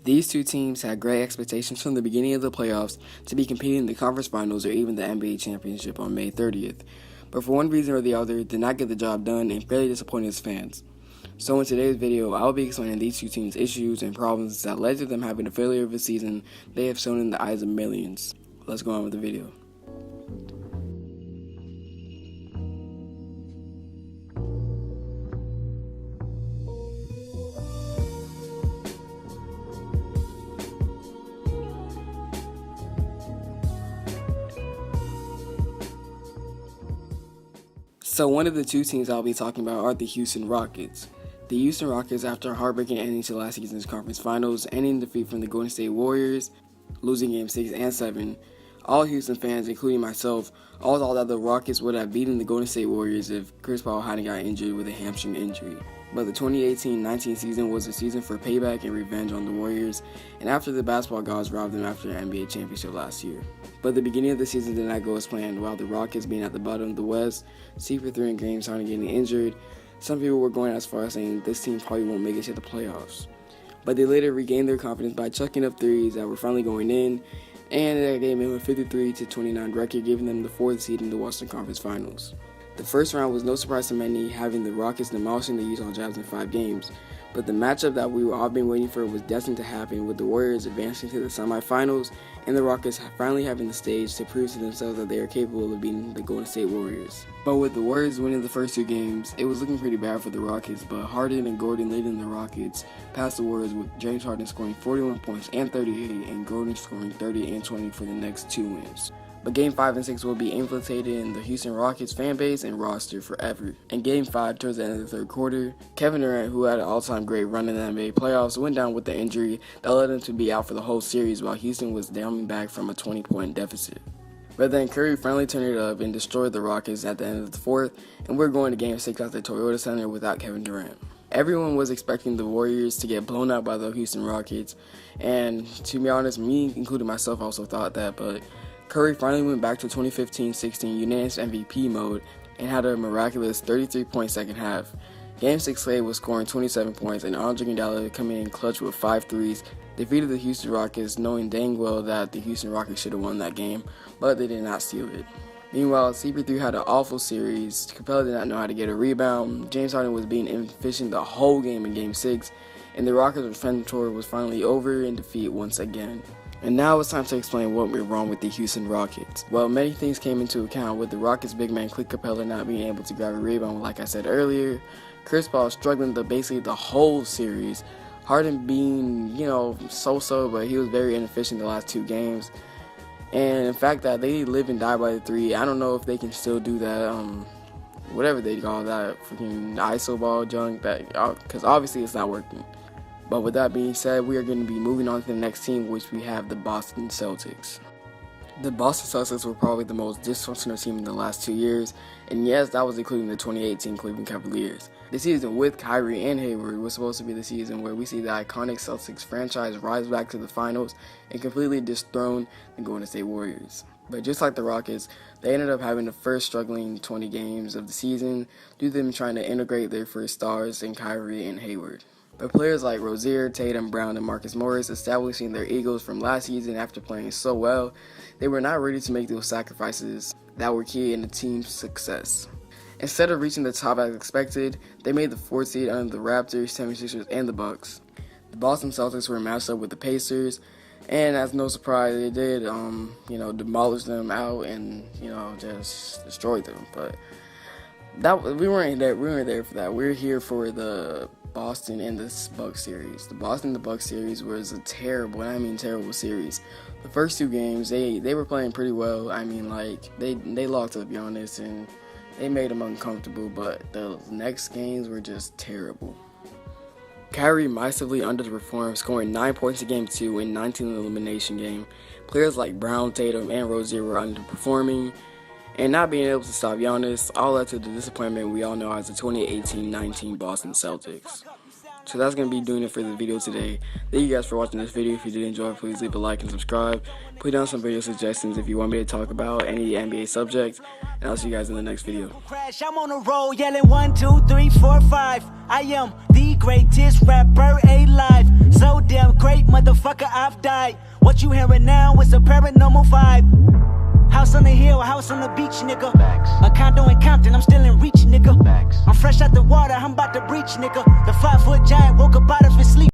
These two teams had great expectations from the beginning of the playoffs to be competing in the conference finals or even the NBA championship on May 30th, but for one reason or the other did not get the job done and fairly disappointed its fans. So in today's video, I will be explaining these two teams' issues and problems that led to them having a failure of a season they have shown in the eyes of millions. Let's go on with the video. So one of the two teams I'll be talking about are the Houston Rockets. The Houston Rockets, after a heartbreaking ending to last season's conference finals, ending in defeat from the Golden State Warriors, losing games 6 and 7, all Houston fans, including myself, all thought that the Rockets would have beaten the Golden State Warriors if Chris Paul hadn't got injured with a hamstring injury. But the 2018-19 season was a season for payback and revenge on the Warriors, and after the basketball gods robbed them after an NBA championship last year. But the beginning of the season did not go as planned. While the Rockets being at the bottom of the West, CP3 and James Harden getting injured, some people were going as far as saying this team probably won't make it to the playoffs. But they later regained their confidence by chucking up threes that were finally going in, and that gave them a 53-29 record, giving them the 4th seed in the Western Conference Finals. The first round was no surprise to many, having the Rockets demolishing the Utah Jazz in 5 games, but the matchup that we were all been waiting for was destined to happen, with the Warriors advancing to the semifinals and the Rockets finally having the stage to prove to themselves that they are capable of beating the Golden State Warriors. But with the Warriors winning the first 2 games, it was looking pretty bad for the Rockets, but Harden and Gordon leading the Rockets past the Warriors, with James Harden scoring 41 points and 38 and Gordon scoring 30 and 20 for the next 2 wins. But Game 5 and 6 will be infiltrated in the Houston Rockets fan base and roster forever. In Game 5, towards the end of the 3rd quarter, Kevin Durant, who had an all-time great run in the NBA playoffs, went down with the injury that led him to be out for the whole series while Houston was down back from a 20-point deficit. But then Curry finally turned it up and destroyed the Rockets at the end of the 4th, and we're going to Game 6 at the Toyota Center without Kevin Durant. Everyone was expecting the Warriors to get blown out by the Houston Rockets, and to be honest, me, including myself, also thought that, but Curry finally went back to 2015-16 unanimous MVP mode and had a miraculous 33-point second half. Game 6 Clay was scoring 27 points, and Andre Iguodala coming in clutch with 5 threes, defeated the Houston Rockets, knowing dang well that the Houston Rockets should have won that game, but they did not steal it. Meanwhile, CP3 had an awful series. Capella did not know how to get a rebound. James Harden was being inefficient the whole game in Game 6, and the Rockets' defensive tour was finally over in defeat once again. And now it's time to explain what went wrong with the Houston Rockets. Well, many things came into account, with the Rockets' big man Clint Capella not being able to grab a rebound, like I said earlier, Chris Paul struggling basically the whole series, Harden being, so-so, but he was very inefficient the last 2 games, and in fact that they live and die by the 3. I don't know if they can still do that, whatever they call that, freaking ISO ball junk, because obviously it's not working. But with that being said, we are going to be moving on to the next team, which we have the Boston Celtics. The Boston Celtics were probably the most dysfunctional team in the last 2 years, and yes, that was including the 2018 Cleveland Cavaliers. The season with Kyrie and Hayward was supposed to be the season where we see the iconic Celtics franchise rise back to the finals and completely dethrone the Golden State Warriors. But just like the Rockets, they ended up having the first struggling 20 games of the season due to them trying to integrate their first stars in Kyrie and Hayward. But players like Rozier, Tatum, Brown, and Marcus Morris, establishing their egos from last season after playing so well, they were not ready to make those sacrifices that were key in the team's success. Instead of reaching the top as expected, they made the 4th seed under the Raptors, 76ers, and the Bucks. The Boston Celtics were matched up with the Pacers, and as no surprise, they did, demolish them out and, just destroy them. But we weren't there for that. We're here for the Boston and the Bucks series. The Boston and the Bucks series was a terrible series. The first 2 games, they were playing pretty well. They lost, to be honest, and they made them uncomfortable, but the next games were just terrible. Kyrie massively underperformed, scoring 9 points in Game 2 and 19 in the elimination game. Players like Brown, Tatum, and Rozier were underperforming, and not being able to stop Giannis all led to the disappointment we all know as the 2018-19 Boston Celtics. So that's going to be doing it for the video today. Thank you guys for watching this video. If you did enjoy, please leave a like and subscribe. Put down some video suggestions if you want me to talk about any NBA subject. And I'll see you guys in the next video. I'm on a roll yelling 1, 2, 3, 4, 5. I am the greatest rapper alive. So damn great, motherfucker. I've died. What you hearing now is a paranormal vibe. House on the hill, house on the beach, nigga. Facts. A condo in Compton, I'm still in reach, nigga. Facts. I'm fresh out the water, I'm about to breach, nigga. The 5-foot giant woke up out of his sleep.